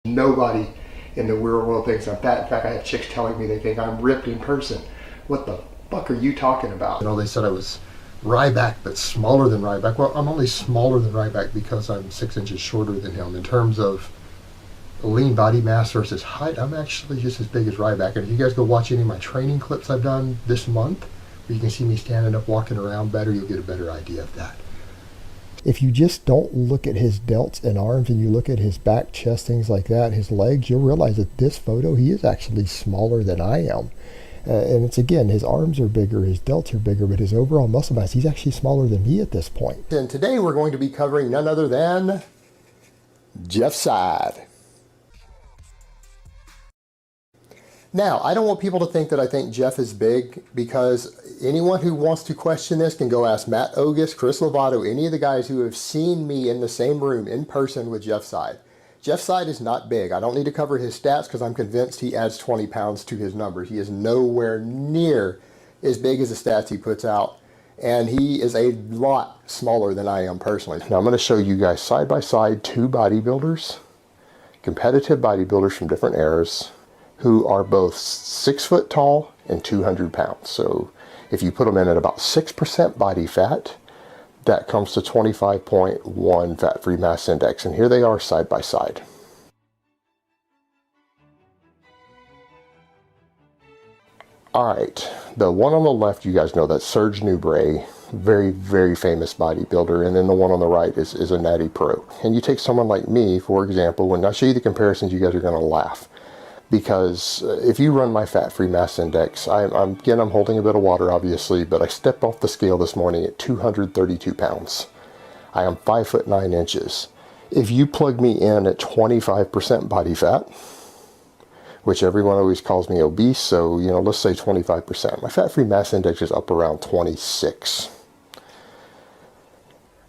Nobody in the real world thinks I'm fat. In fact, I have chicks telling me they think I'm ripped in person. What the fuck are you talking about? You know, they said I was Ryback, but smaller than Ryback. Well, I'm only smaller than Ryback because I'm 6 inches shorter than him. In terms of lean body mass versus height, I'm actually just as big as Ryback. And if you guys go watch any of my training clips I've done this month, where you can see me standing up, walking around better, you'll get a better idea of that. If you just don't look at his delts and arms and you look at his back, chest, things like that, his legs, you'll realize that this photo, he is actually smaller than I am. And it's, again, his arms are bigger, his delts are bigger, but his overall muscle mass, he's actually smaller than me at this point. And today we're going to be covering none other than Jeff's side. Now, I don't want people to think that I think Jeff is big, because anyone who wants to question this can go ask Matt Ogus, Chris Lovato, any of the guys who have seen me in the same room in person with Jeff Side. Jeff Side is not big. I don't need to cover his stats because I'm convinced he adds 20 pounds to his numbers. He is nowhere near as big as the stats he puts out, and he is a lot smaller than I am personally. Now I'm going to show you guys side by side two bodybuilders, competitive bodybuilders from different eras, who are both 6 foot tall and 200 pounds. So if you put them in at about 6% body fat, that comes to 25.1 fat-free mass index. And here they are side by side. All right, the one on the left, you guys know, that's Serge Nubret, very, very famous bodybuilder. And then the one on the right is a natty pro. And you take someone like me, for example, when I show you the comparisons, you guys are gonna laugh. Because if you run my fat-free mass index, I'm holding a bit of water, obviously, but I stepped off the scale this morning at 232 pounds. I am 5 foot 9 inches. If you plug me in at 25% body fat, which everyone always calls me obese, so, you know, let's say 25%. My fat-free mass index is up around 26.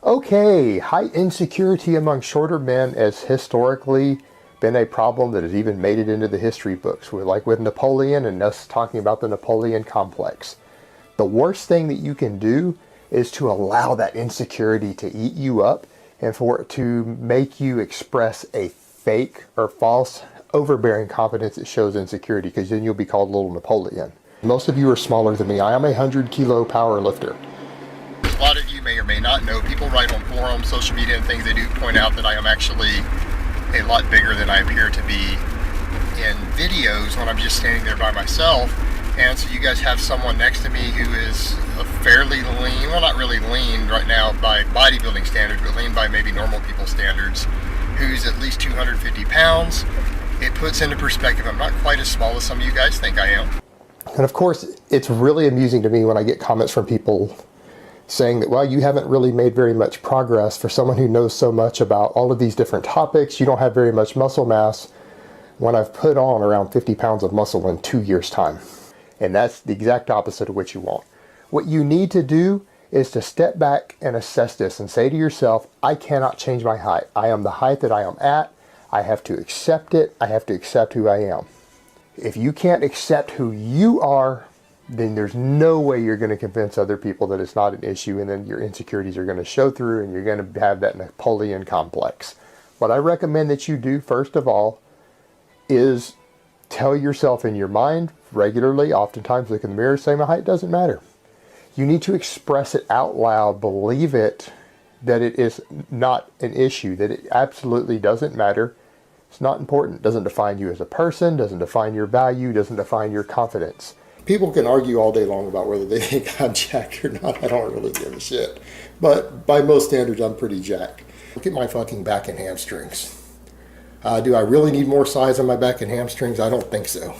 Okay, height insecurity among shorter men has historically been a problem that has even made it into the history books, like with Napoleon and us talking about the Napoleon complex. The worst thing that you can do is to allow that insecurity to eat you up and for it to make you express a fake or false overbearing confidence that shows insecurity, because then you'll be called little Napoleon. Most of you are smaller than me. I am a 100-kilo power lifter. A lot of you may or may not know, people write on forums, social media and things, they do point out that I am actually a lot bigger than I appear to be in videos when I'm just standing there by myself. And so you guys have someone next to me who is a fairly lean, well, not really lean right now by bodybuilding standards, but lean by maybe normal people standards, who's at least 250 pounds. It puts into perspective, I'm not quite as small as some of you guys think I am. And of course, it's really amusing to me when I get comments from people saying that, well, you haven't really made very much progress for someone who knows so much about all of these different topics. You don't have very much muscle mass, when I've put on around 50 pounds of muscle in 2 years' time. And that's the exact opposite of what you want. What you need to do is to step back and assess this and say to yourself, I cannot change my height. I am the height that I am at. I have to accept it. I have to accept who I am. If you can't accept who you are, then there's no way you're going to convince other people that it's not an issue, and then your insecurities are going to show through and you're going to have that Napoleon complex. What I recommend that you do, first of all, is tell yourself in your mind regularly, oftentimes look in the mirror, say my height doesn't matter. You need to express it out loud, believe it, that it is not an issue, that it absolutely doesn't matter. It's not important. It doesn't define you as a person, doesn't define your value, doesn't define your confidence. People can argue all day long about whether they think I'm jacked or not. I don't really give a shit. But by most standards, I'm pretty jacked. Look at my fucking back and hamstrings. Do I really need more size on my back and hamstrings? I don't think so.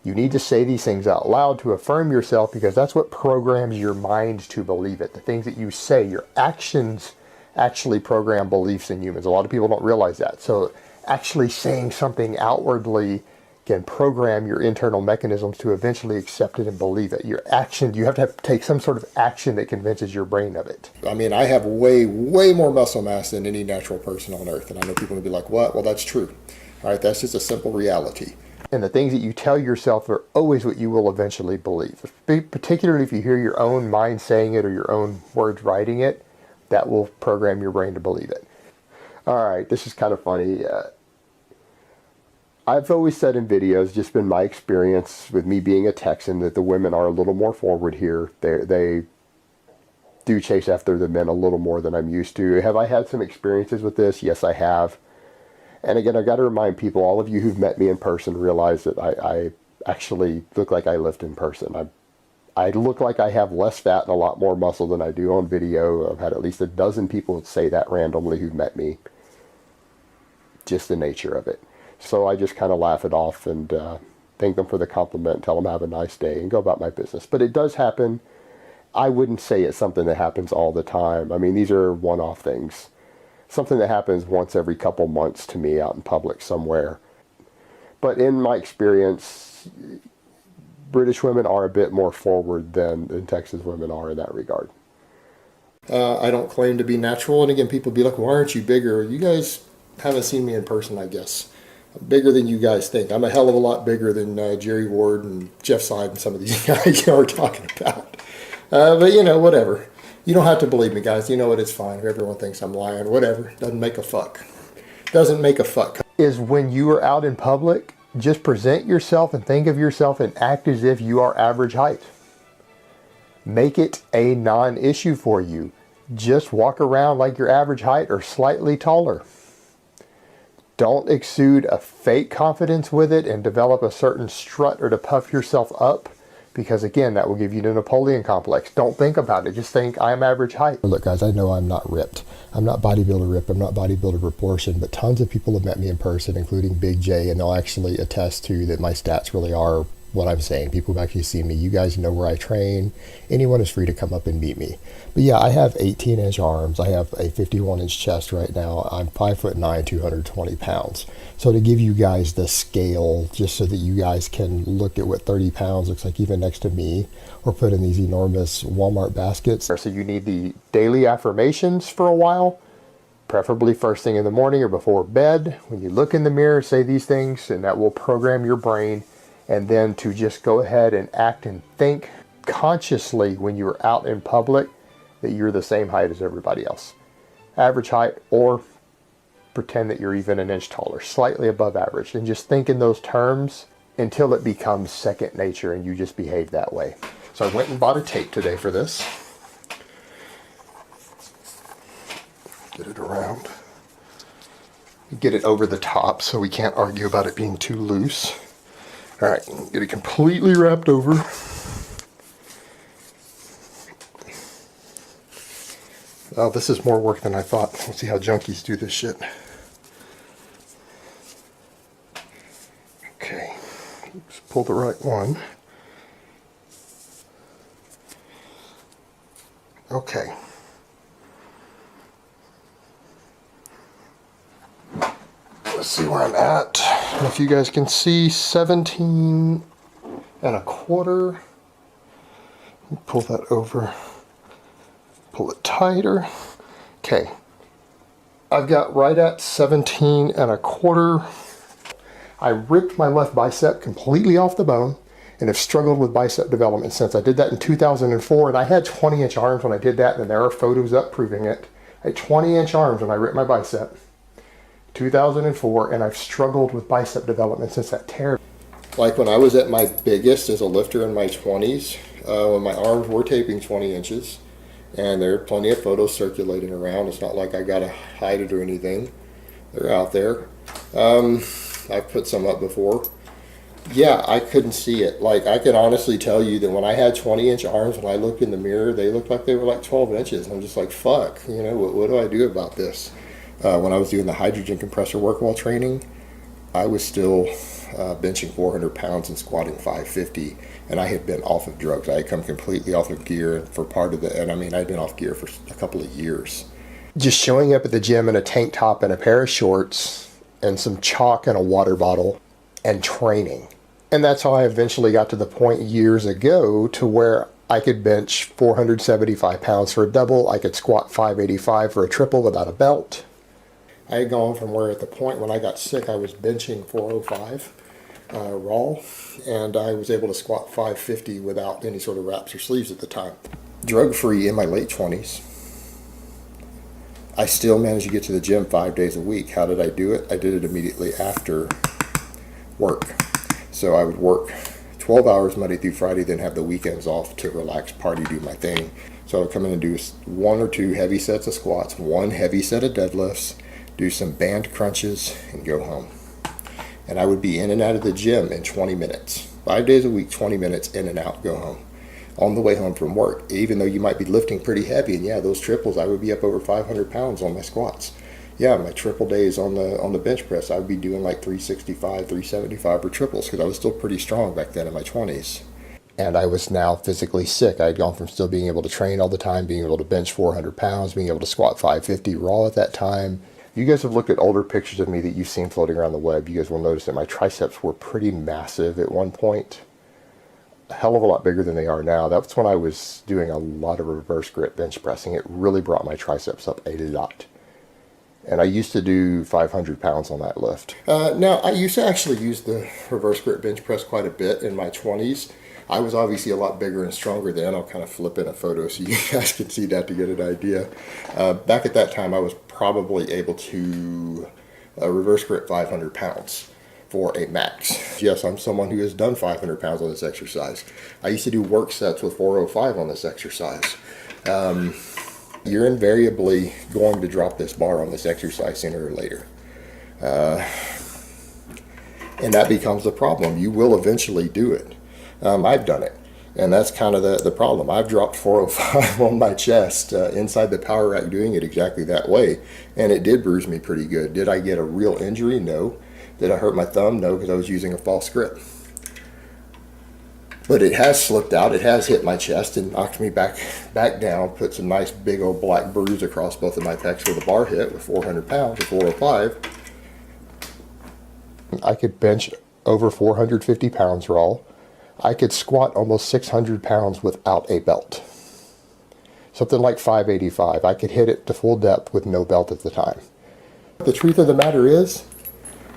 You need to say these things out loud to affirm yourself, because that's what programs your mind to believe it. The things that you say, your actions actually program beliefs in humans. A lot of people don't realize that. So actually saying something outwardly can program your internal mechanisms to eventually accept it and believe it. Your action, you have to take some sort of action that convinces your brain of it. I mean, I have way more muscle mass than any natural person on earth. And I know people will be like, what? Well, that's true. All right, that's just a simple reality. And the things that you tell yourself are always what you will eventually believe. Particularly if you hear your own mind saying it or your own words writing it, that will program your brain to believe it. All right, this is kind of funny. I've always said in videos, just been my experience with me being a Texan, that the women are a little more forward here. They do chase after the men a little more than I'm used to. Have I had some experiences with this? Yes, I have. And again, I've got to remind people, all of you who've met me in person realize that I actually look like I lift in person. I look like I have less fat and a lot more muscle than I do on video. I've had at least a dozen people say that randomly who've met me. Just the nature of it. So I just kind of laugh it off and thank them for the compliment and tell them have a nice day and go about my business. But it does happen. I wouldn't say it's something that happens all the time. I mean, these are one-off things. Something that happens once every couple months to me out in public somewhere. But in my experience, British women are a bit more forward than Texas women are in that regard. I don't claim to be natural. And again, people be like, why aren't you bigger? You guys haven't seen me in person, I guess. I'm bigger than you guys think. I'm a hell of a lot bigger than Jerry Ward and Jeff Seid and some of these guys you are talking about. But you know, whatever. You don't have to believe me, guys. You know what? It's fine. Everyone thinks I'm lying. Whatever. Doesn't make a fuck. Doesn't make a fuck. Is when you are out in public, just present yourself and think of yourself and act as if you are average height. Make it a non-issue for you. Just walk around like your average height or slightly taller. Don't exude a fake confidence with it and develop a certain strut or to puff yourself up, because again, that will give you the Napoleon complex. Don't think about it. Just think, I'm average height. Look, guys, I know I'm not ripped. I'm not bodybuilder ripped. I'm not bodybuilder proportion, but tons of people have met me in person, including Big J, and they'll actually attest to that my stats really are what I'm saying. People have actually seen me. You guys know where I train. Anyone is free to come up and meet me. But yeah, I have 18-inch arms. I have a 51-inch chest right now. I'm 5'9", 220 pounds. So to give you guys the scale, just so that you guys can look at what 30 pounds looks like even next to me, or put in these enormous Walmart baskets. So you need the daily affirmations for a while, preferably first thing in the morning or before bed. When you look in the mirror, say these things, and that will program your brain. And then to just go ahead and act and think consciously when you're out in public that you're the same height as everybody else. Average height, or pretend that you're even an inch taller, slightly above average. And just think in those terms until it becomes second nature and you just behave that way. So I went and bought a tape today for this. Get it around. Get it over the top so we can't argue about it being too loose. All right, get it completely wrapped over. Oh, this is more work than I thought. Let's see how junkies do this shit. Okay, just pull the right one. Okay. Let's see where I'm at. If you guys can see, 17 and a quarter. Pull that over. Pull it tighter. Okay. I've got right at 17 and a quarter. I ripped my left bicep completely off the bone and have struggled with bicep development since. I did that in 2004, and I had 20-inch arms when I did that, and there are photos up proving it. I had 20-inch arms when I ripped my bicep. 2004, and I've struggled with bicep development since that tear. Like when I was at my biggest as a lifter in my 20s, when my arms were taping 20 inches, and there are plenty of photos circulating around. It's not like I gotta hide it or anything. They're out there. I've put some up before. Yeah, I couldn't see it. Like, I can honestly tell you that when I had 20-inch arms, when I looked in the mirror, they looked like they were like 12 inches. I'm just like, fuck, you know, what do I do about this? When I was doing the hydrogen compressor work while training, I was still benching 400 pounds and squatting 550, and I had been off of drugs. I had come completely off of gear for part of the, and I mean, I'd been off gear for a couple of years. Just showing up at the gym in a tank top and a pair of shorts and some chalk and a water bottle and training. And that's how I eventually got to the point years ago to where I could bench 475 pounds for a double. I could squat 585 for a triple without a belt. I had gone from where at the point when I got sick, I was benching 405 raw, and I was able to squat 550 without any sort of wraps or sleeves at the time. Drug-free in my late 20s. I still managed to get to the gym 5 days a week. How did I do it? I did it immediately after work. So I would work 12 hours Monday through Friday, then have the weekends off to relax, party, do my thing. So I would come in and do 1 or 2 heavy sets of squats, 1 heavy set of deadlifts, do some band crunches, and go home. And I would be in and out of the gym in 20 minutes. 5 days a week, 20 minutes, in and out, go home. On the way home from work, even though you might be lifting pretty heavy, and yeah, those triples, I would be up over 500 pounds on my squats. Yeah, my triple days on the bench press, I would be doing like 365, 375 for triples, because I was still pretty strong back then in my 20s. And I was now physically sick. I had gone from still being able to train all the time, being able to bench 400 pounds, being able to squat 550 raw at that time. You guys have looked at older pictures of me that you've seen floating around the web. You guys will notice that my triceps were pretty massive at one point. A hell of a lot bigger than they are now. That's when I was doing a lot of reverse grip bench pressing. It really brought my triceps up a lot. And I used to do 500 pounds on that lift. Now, I used to actually use the reverse grip bench press quite a bit in my 20s. I was obviously a lot bigger and stronger then. I'll kind of flip in a photo so you guys can see that to get an idea. Back at that time, I was probably able to reverse grip 500 pounds for a max. Yes, I'm someone who has done 500 pounds on this exercise. I used to do work sets with 405 on this exercise. You're invariably going to drop this bar on this exercise sooner or later. And that becomes the problem. You will eventually do it. I've done it, and that's kind of the problem. I've dropped 405 on my chest inside the power rack doing it exactly that way, and it did bruise me pretty good. Did I get a real injury? No. Did I hurt my thumb? No, because I was using a false grip. But it has slipped out. It has hit my chest and knocked me back down, put some nice big old black bruise across both of my pecs where the bar hit with 400 pounds or 405. I could bench over 450 pounds raw. I could squat almost 600 pounds without a belt. Something like 585. I could hit it to full depth with no belt at the time. The truth of the matter is,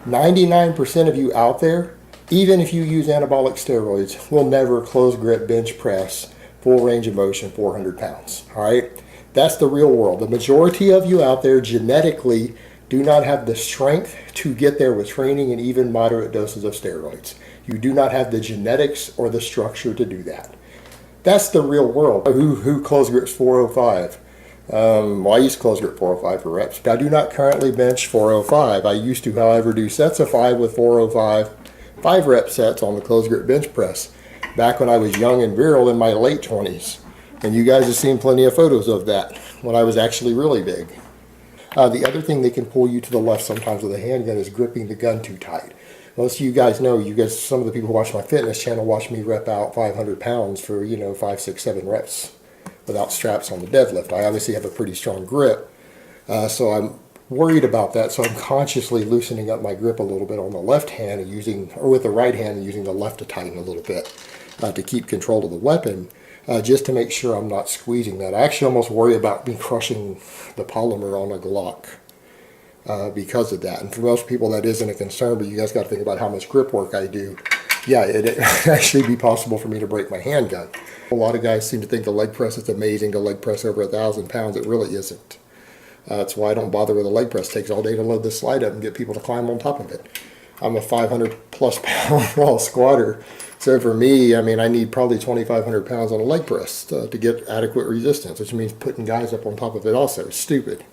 99% of you out there, even if you use anabolic steroids, will never close grip bench press full range of motion 400 pounds. All right? That's the real world. The majority of you out there genetically do not have the strength to get there with training and even moderate doses of steroids. You do not have the genetics or the structure to do that. That's the real world. Who close grips 405? Well, I used to close grip 405 for reps. I do not currently bench 405. I used to, however, do sets of 5 with 405, 5 rep sets on the closed grip bench press back when I was young and virile in my late 20s. And you guys have seen plenty of photos of that when I was actually really big. The other thing that can pull you to the left sometimes with a handgun is gripping the gun too tight. Most of you guys know, some of the people who watch my fitness channel watch me rep out 500 pounds for, 5, 6, 7 reps without straps on the deadlift. I obviously have a pretty strong grip, so I'm worried about that. So I'm consciously loosening up my grip a little bit on the left hand and with the right hand and using the left to tighten a little bit to keep control of the weapon, just to make sure I'm not squeezing that. I actually almost worry about me crushing the polymer on a Glock. Because of that. And for most people that isn't a concern, but you guys got to think about how much grip work I do. Yeah, it'd actually be possible for me to break my handgun. A lot of guys seem to think the leg press is amazing, to leg press over 1,000 pounds. It really isn't. That's why I don't bother with a leg press. It takes all day to load this slide up and get people to climb on top of it. I'm a 500 plus pound raw squatter. So for me, I need probably 2,500 pounds on a leg press to get adequate resistance, which means putting guys up on top of it also is stupid.